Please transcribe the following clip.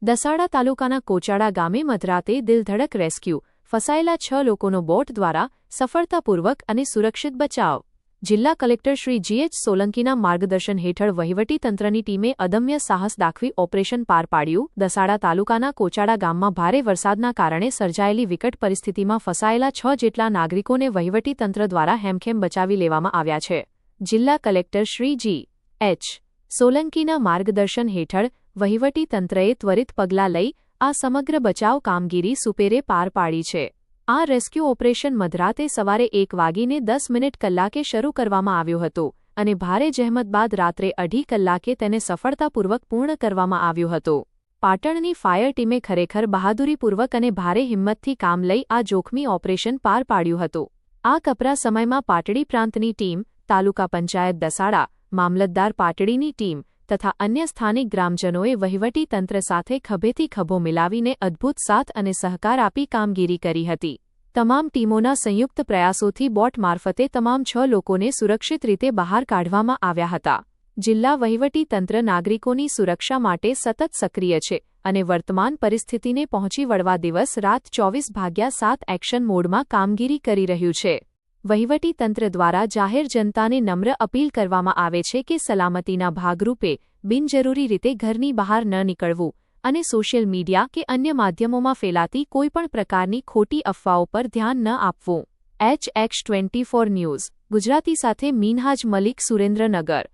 દસાડા તાલુકાના કોચાડા ગામે મધરાતે દિલધડક રેસ્ક્યુ, ફસાયેલા 6 લોકોનો બોટ દ્વારા સફળતાપૂર્વક અને સુરક્ષિત બચાવ. જિલ્લા કલેક્ટર શ્રી G.H. સોલંકીના માર્ગદર્શન હેઠળ વહીવટીતંત્રની ટીમે અદમ્ય સાહસ દાખવી ઓપરેશન પાર પાડ્યું. દસાડા તાલુકાના કોચાડા ગામમાં ભારે વરસાદના કારણે સર્જાયેલી વિકટ પરિસ્થિતિમાં ફસાયેલા 6 જેટલા નાગરિકોને વહીવટીતંત્ર દ્વારા હેમખેમ બચાવી લેવામાં આવ્યા છે. જિલ્લા કલેક્ટર શ્રી G.H. સોલંકીના માર્ગદર્શન હેઠળ વહીવટીતંત્રએ ત્વરિત પગલાં લઈ આ સમગ્ર બચાવ કામગીરી સુપેરે પાર પાડી છે. આ રેસ્ક્યુ ઓપરેશન મધરાતે સવારે 1:10 કલાકે શરૂ કરવામાં આવ્યું હતું અને ભારે જહેમત બાદ રાત્રે 2:30 કલાકે તેને સફળતાપૂર્વક પૂર્ણ કરવામાં આવ્યું હતું. પાટણની ફાયર ટીમે ખરેખર બહાદુરીપૂર્વક અને ભારે હિંમતથી કામ લઈ આ જોખમી ઓપરેશન પાર પાડ્યું હતું. આ કપરા સમયમાં પાટડી પ્રાંતની ટીમ, તાલુકા પંચાયત દસાડા, મામલતદાર પાટડીની ટીમ તથા અન્ય સ્થાનિક ગ્રામજનોએ વહીવટીતંત્ર સાથે ખભેથી ખભો મિલાવીને અદ્ભુત સાથ અને સહકાર આપી કામગીરી કરી હતી. તમામ ટીમોના સંયુક્ત પ્રયાસોથી બોટ મારફતે તમામ 6 લોકોને સુરક્ષિત રીતે બહાર કાઢવામાં આવ્યા હતા. જિલ્લા વહીવટીતંત્ર નાગરિકોની સુરક્ષા માટે સતત સક્રિય છે અને વર્તમાન પરિસ્થિતિને પહોંચી વળવા દિવસ રાત 24/7 એક્શન મોડમાં કામગીરી કરી રહ્યું છે. વહીવટીતંત્ર દ્વારા જાહેર જનતાને નમ્ર અપીલ કરવામાં આવે છે કે સલામતીના ભાગરૂપે બિનજરૂરી રીતે ઘરની બહાર ન નીકળવું અને સોશિયલ મીડિયા કે અન્ય માધ્યમોમાં ફેલાતી કોઈપણ પ્રકારની ખોટી અફવાઓ પર ધ્યાન ન આપવું. HX24 ન્યૂઝ ગુજરાતી સાથે મીનહાજ મલિક, સુરેન્દ્રનગર.